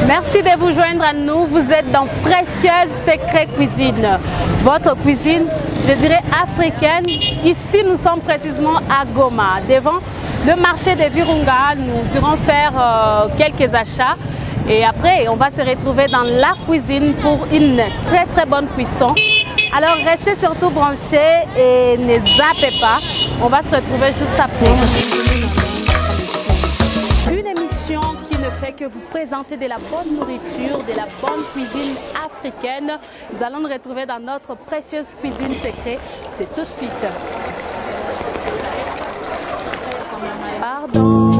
Merci de vous joindre à nous. Vous êtes dans Précieuse Secret Cuisine. Votre cuisine, je dirais africaine. Ici, nous sommes précisément à Goma, devant le marché de Virunga. Nous irons faire quelques achats. Et après, on va se retrouver dans la cuisine pour une très bonne cuisson. Alors, restez surtout branchés et ne zappez pas. On va se retrouver juste après. Une émission qui ne fait que vous présenter de la bonne nourriture, de la bonne cuisine africaine. Nous allons nous retrouver dans notre précieuse cuisine secrète. C'est tout de suite. Pardon.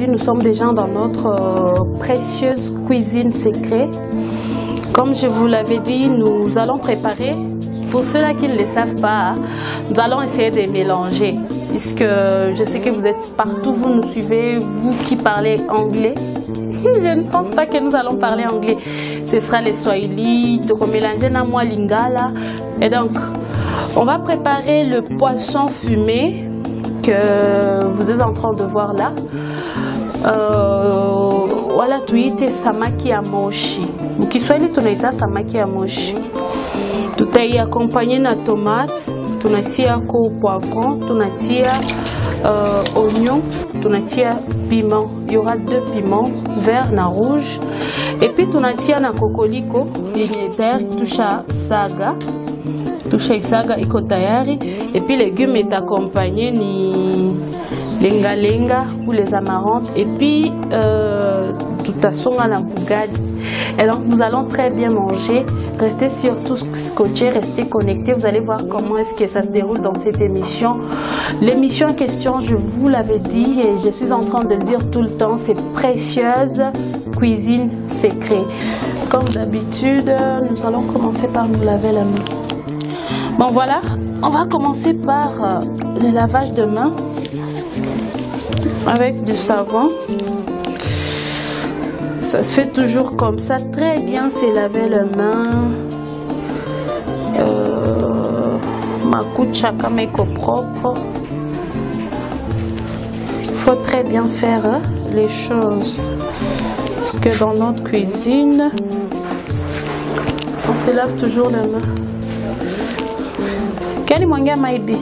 Nous sommes déjà dans notre précieuse cuisine secrète. Comme je vous l'avais dit, nous allons préparer, pour ceux-là qui ne le savent pas, nous allons essayer de mélanger. Puisque je sais que vous êtes partout, vous nous suivez, vous qui parlez anglais. Je ne pense pas que nous allons parler anglais. Ce sera les Swahili, toko mélanger na moi lingala. Et donc, on va préparer le poisson fumé que vous êtes en train de voir là. Wala tuite samaki ya moshi. Mkiswahili tunaita samaki ya moshi. Tutaiaccompagner na tomate, tunatia ko poivron, tunatia oignon, tunatia piment. Il y aura 2 piments, vert na rouge. Et puis tunatia na kokoliko, ligne terre, toucha saga. Toucha isaga iko tayari. Et puis légumes est accompagné ni lenga ou les amarantes et puis tout à son à la bougade. Et donc nous allons très bien manger. Restez surtout scotchés, restez connectés. Vous allez voir comment est-ce que ça se déroule dans cette émission. L'émission en question, je vous l'avais dit et je suis en train de le dire tout le temps, c'est Précieuse Cuisine Secrète. Comme d'habitude, nous allons commencer par nous laver la main. Bon voilà, on va commencer par le lavage de main. Avec du savon. Ça se fait toujours comme ça. Très bien, c'est laver les mains. Ma coucha comme propre. Il faut très bien faire les choses. Parce que dans notre cuisine, on se lave toujours les mains. Quel est mon gars, Maïbi?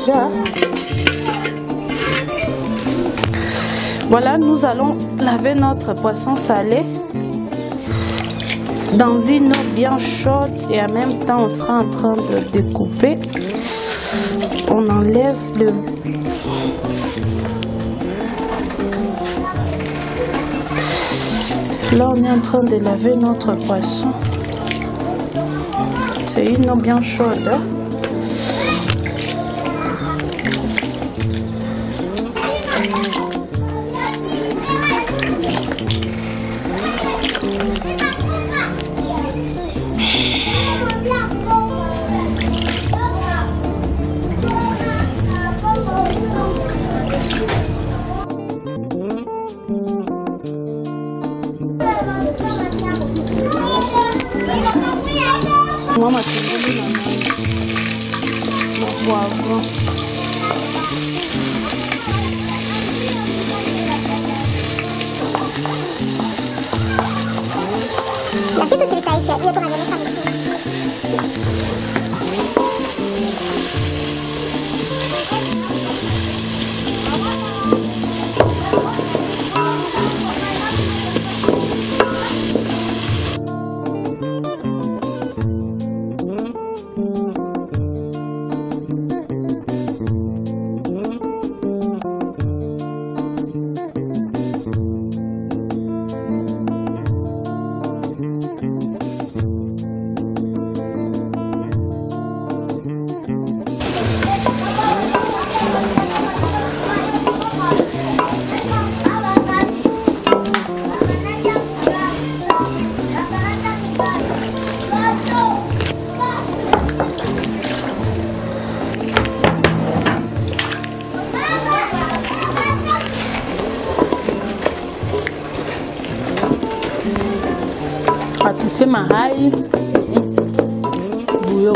déjà. Voilà, nous allons laver notre poisson salé dans une eau bien chaude et en même temps on sera en train de découper. On enlève le... Là on est en train de laver notre poisson. C'est une eau bien chaude. Maman matungulu na poivron. Nakita cerita itu dia tuh hanya makan. Atutie mahali buyo.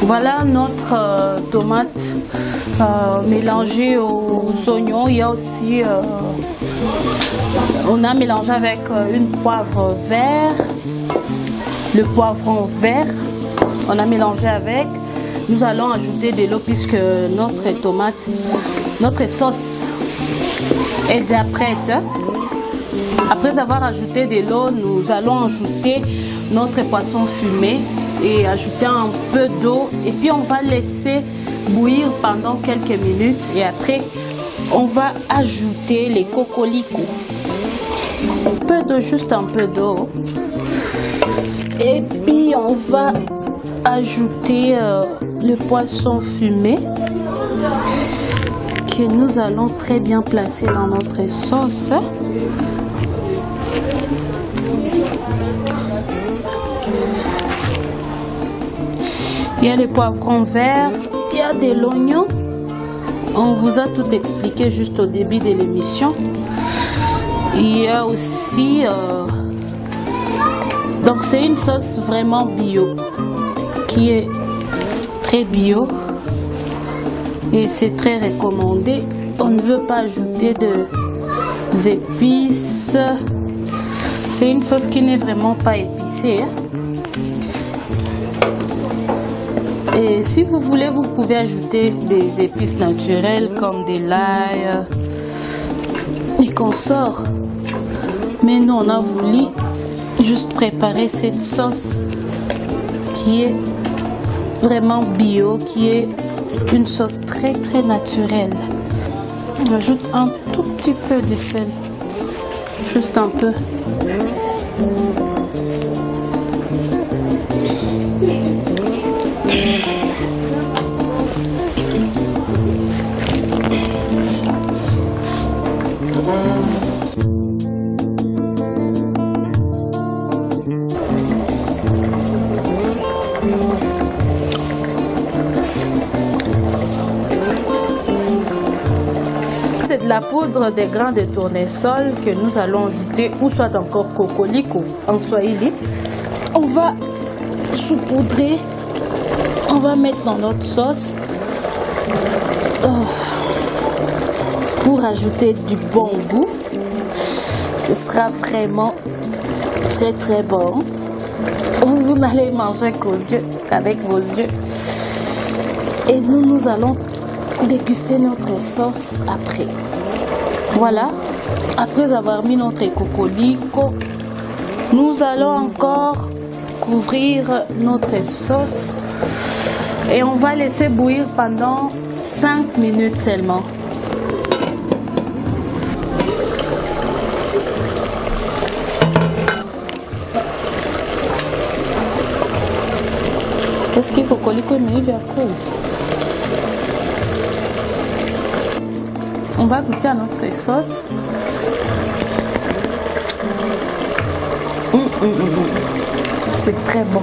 Voilà notre tomate mélangée aux oignons. Il y a aussi, on a mélangé avec une poivre vert, le poivron vert. On a mélangé avec. Nous allons ajouter de l'eau puisque notre tomate, notre sauce est déjà prête. Après avoir ajouté de l'eau, nous allons ajouter notre poisson fumé et ajouter un peu d'eau et puis on va laisser bouillir pendant quelques minutes et après on va ajouter les cocolicos, un peu d'eau, juste un peu d'eau, et puis on va ajouter le poisson fumé que nous allons très bien placer dans notre sauce. Il y a les poivrons verts, il y a de l'oignon. On vous a tout expliqué juste au début de l'émission. Il y a aussi... donc c'est une sauce vraiment bio, qui est très bio. Et c'est très recommandé. On ne veut pas ajouter des épices. C'est une sauce qui n'est vraiment pas épicée. Et si vous voulez, vous pouvez ajouter des épices naturelles comme de l'ail et consorts. Mais nous, on a voulu juste préparer cette sauce qui est vraiment bio, qui est une sauce très très naturelle. On ajoute un tout petit peu de sel, juste un peu. la poudre des grains de tournesol que nous allons ajouter, ou soit encore cocolico en swahili. On va saupoudrer, on va mettre dans notre sauce pour ajouter du bon goût. Ce sera vraiment très très bon. Vous n'allez manger qu'avec vos yeux. Et nous allons déguster notre sauce après. Voilà, après avoir mis notre cocolico, nous allons encore couvrir notre sauce et on va laisser bouillir pendant 5 minutes seulement. Qu'est-ce que cocolico me dit à quoi? On va goûter à notre sauce. C'est très bon.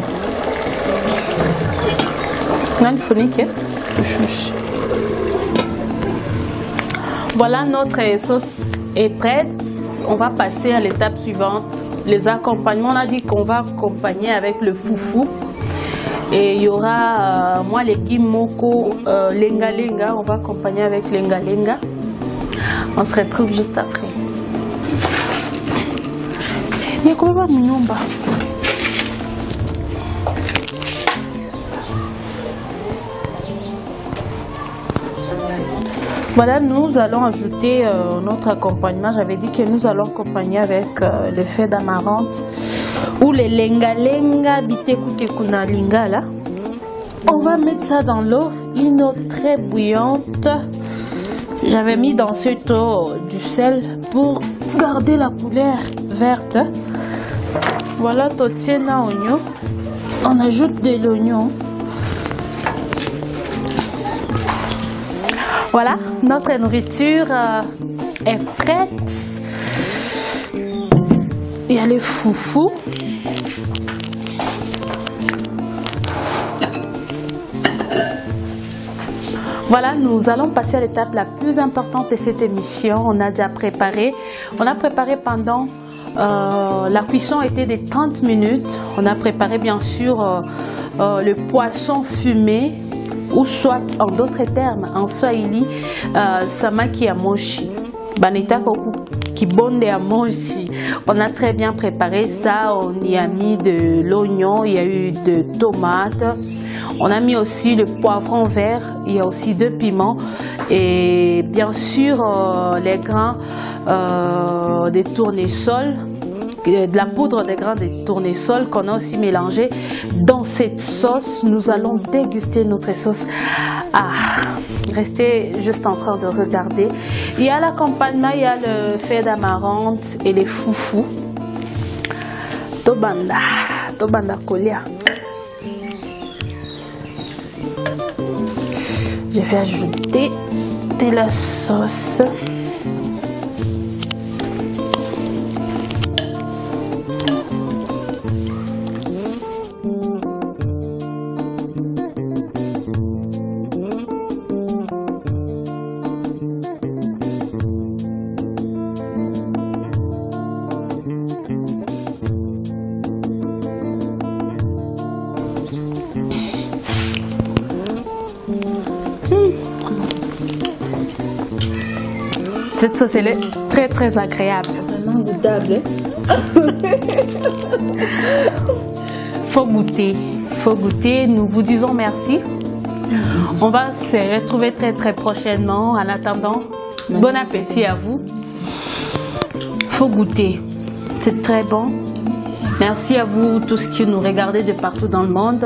Voilà, notre sauce est prête. On va passer à l'étape suivante. Les accompagnements, on a dit qu'on va accompagner avec le foufou. Et il y aura moi les moko lenga lenga. On va accompagner avec lenga lenga. On se retrouve juste après. Voilà, nous allons ajouter notre accompagnement. J'avais dit que nous allons accompagner avec le feu d'amarante ou les lenga lenga bitekuna lingala. On va mettre ça dans l'eau, une eau très bouillante. J'avais mis dans cette eau du sel pour garder la couleur verte. Voilà, totiena oignon. On ajoute de l'oignon. Voilà, notre nourriture est prête. Il y a les foufous. Voilà, nous allons passer à l'étape la plus importante de cette émission. On a déjà préparé. On a préparé pendant... la cuisson était de 30 minutes. On a préparé bien sûr le poisson fumé, ou soit en d'autres termes, en swahili, samaki ya moshi. Banita koku kibonde ya moshi. On a très bien préparé ça. On y a mis de l'oignon, il y a eu de tomates. On a mis aussi le poivron vert, il y a aussi 2 piments et bien sûr les grains de tournesol, de la poudre des grains de tournesol qu'on a aussi mélangé dans cette sauce. Nous allons déguster notre sauce. Restez juste en train de regarder. Il y a l'accompagnement, il y a le feu d'amarante et les foufous. Tobanda kolia. Je vais ajouter de la sauce. Cette sauce, elle est très très agréable. Vraiment goûtable. Faut goûter. Nous vous disons merci. On va se retrouver très très prochainement. En attendant, bon appétit à vous. Faut goûter. C'est très bon. Merci à vous tous qui nous regardez de partout dans le monde.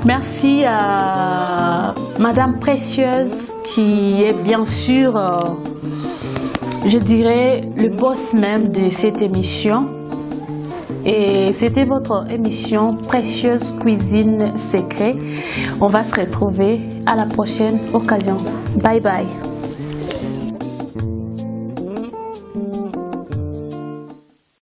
Merci à Madame Précieuse qui est bien sûr, je dirais, le boss même de cette émission. Et c'était votre émission Précieuse Cuisine Secret. On va se retrouver à la prochaine occasion. Bye bye.